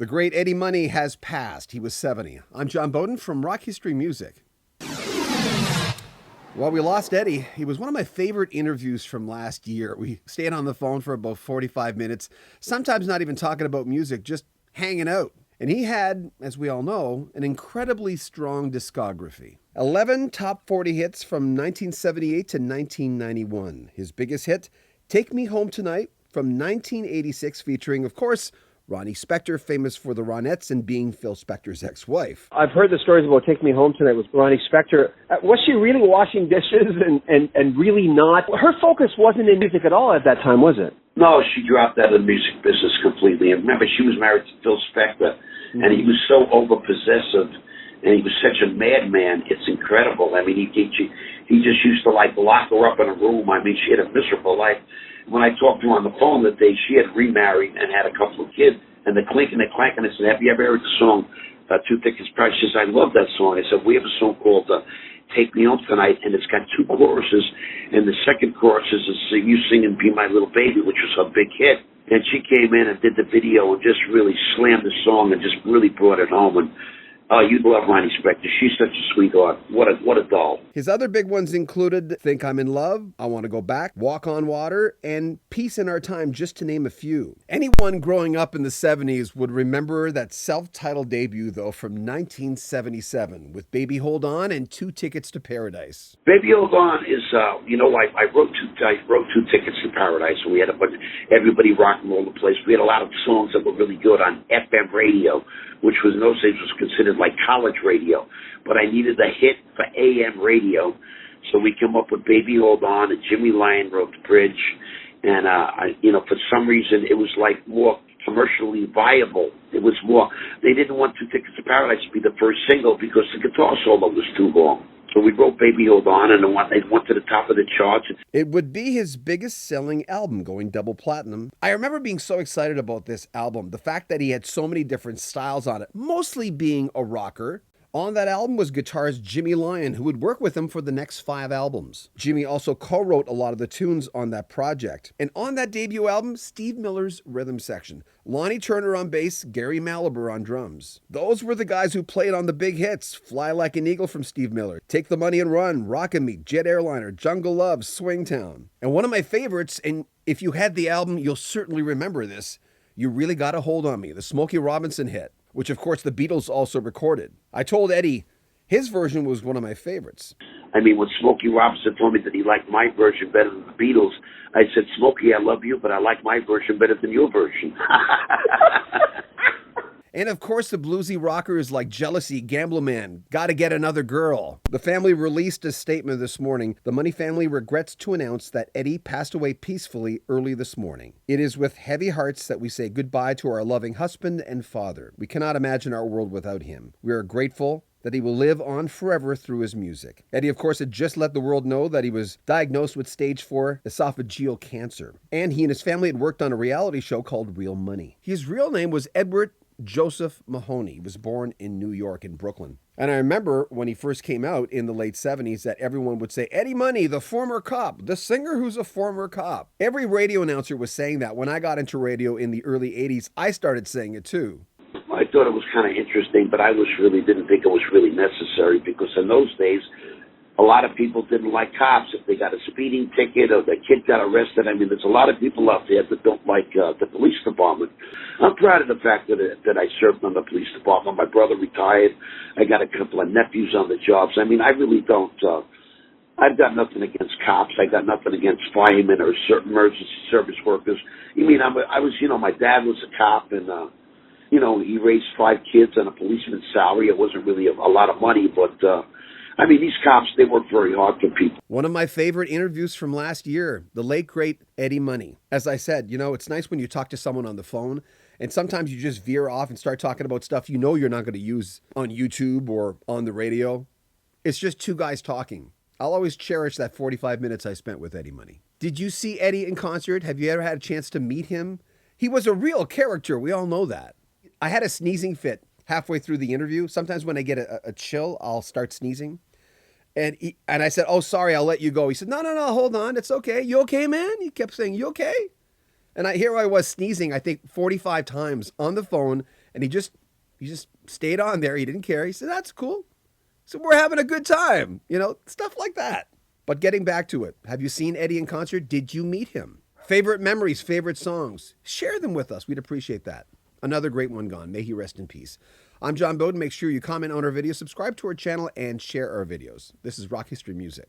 The great Eddie Money has passed. He was 70. I'm John Bowden from Rock History Music. Well, we lost Eddie. He was one of my favorite interviews from last year. We stayed on the phone for about 45 minutes, sometimes not even talking about music, just hanging out. And he had, as we all know, an incredibly strong discography. 11 top 40 hits from 1978 to 1991. His biggest hit, Take Me Home Tonight, from 1986, featuring, of course, Ronnie Spector, famous for the Ronettes and being Phil Spector's ex-wife. I've heard the stories about Take Me Home Tonight with Ronnie Spector. Was she really washing dishes and really not? Her focus wasn't in music at all at that time, was it? No, she dropped out of the music business completely. And remember, she was married to Phil Spector, and he was so over-possessive, and he was such a madman. It's incredible. I mean, he just used to, like, lock her up in a room. I mean, she had a miserable life. When I talked to her on the phone that day, she had remarried and had a couple of kids. And the clinking and clanking, I said, have you ever heard the song, Two Tickets Price? She says, I love that song. I said, we have a song called Take Me Home Tonight, and it's got two choruses. And the second chorus is you singing Be My Little Baby, which was her big hit. And she came in and did the video and just really slammed the song and just really brought it home. And you'd love Ronnie Spector. She's such a sweetheart. What a doll. His other big ones included Think I'm in Love, I Want to Go Back, Walk on Water, and Peace in Our Time, just to name a few. Anyone growing up in the 70s would remember that self-titled debut, though, from 1977 with Baby Hold On and Two Tickets to Paradise. Baby Hold On is, I wrote two Tickets to Paradise, and we had a bunch, everybody rocking all the place. We had a lot of songs that were really good on FM radio, which was in those days was considered like college radio. But I needed a hit for AM radio, so we came up with Baby Hold On, and Jimmy Lyon wrote the bridge. And, for some reason, it was like more commercially viable. It was more, they didn't want Two Tickets to Paradise to be the first single because the guitar solo was too long. So we wrote Baby Hold On, and it went to the top of the charts. It would be his biggest selling album, going double platinum. I remember being so excited about this album. The fact that he had so many different styles on it, mostly being a rocker. On that album was guitarist Jimmy Lyon, who would work with him for the next 5 albums. Jimmy also co-wrote a lot of the tunes on that project. And on that debut album, Steve Miller's rhythm section. Lonnie Turner on bass, Gary Mallaber on drums. Those were the guys who played on the big hits. Fly Like an Eagle from Steve Miller, Take the Money and Run, Rockin' Me, Jet Airliner, Jungle Love, Swingtown. And one of my favorites, and if you had the album, you'll certainly remember this, You Really Got a Hold on Me, the Smokey Robinson hit, which of course the Beatles also recorded. I told Eddie his version was one of my favorites. I mean, when Smokey Robinson told me that he liked my version better than the Beatles, I said, Smokey, I love you, but I like my version better than your version. And of course, the bluesy rockers like Jealousy, Gamblin Man, Gotta Get Another Girl. The family released a statement this morning. The Money family regrets to announce that Eddie passed away peacefully early this morning. It is with heavy hearts that we say goodbye to our loving husband and father. We cannot imagine our world without him. We are grateful that he will live on forever through his music. Eddie, of course, had just let the world know that he was diagnosed with stage 4 esophageal cancer. And he and his family had worked on a reality show called Real Money. His real name was Edward Joseph Mahoney. He was born in New York, in Brooklyn. And I remember when he first came out in the late 70s that everyone would say, Eddie Money, the former cop, the singer who's a former cop. Every radio announcer was saying that. When I got into radio in the early 80s, I started saying it too. I thought it was kind of interesting, but I didn't think it was really necessary because in those days, a lot of people didn't like cops. If they got a speeding ticket or their kid got arrested, I mean, there's a lot of people out there that don't like the police department. I'm proud of the fact that I served on the police department. My brother retired. I got a couple of nephews on the jobs. I mean, I really don't. I've got nothing against cops. I got nothing against firemen or certain emergency service workers. I mean, my dad was a cop, and he raised 5 kids on a policeman's salary. It wasn't really a lot of money, but these cops, they work very hard for people. One of my favorite interviews from last year, the late, great Eddie Money. As I said, it's nice when you talk to someone on the phone, and sometimes you just veer off and start talking about stuff you're not going to use on YouTube or on the radio. It's just two guys talking. I'll always cherish that 45 minutes I spent with Eddie Money. Did you see Eddie in concert? Have you ever had a chance to meet him? He was a real character. We all know that. I had a sneezing fit halfway through the interview. Sometimes when I get a chill, I'll start sneezing. And I said, oh, sorry, I'll let you go. He said, no, hold on. It's okay. You okay, man? He kept saying, you okay? And here I was sneezing, I think 45 times on the phone, and he just stayed on there. He didn't care. He said, that's cool. So we're having a good time, stuff like that. But getting back to it, have you seen Eddie in concert? Did you meet him? Favorite memories, favorite songs? Share them with us. We'd appreciate that. Another great one gone. May he rest in peace. I'm John Bowden. Make sure you comment on our video, subscribe to our channel, and share our videos. This is Rock History Music.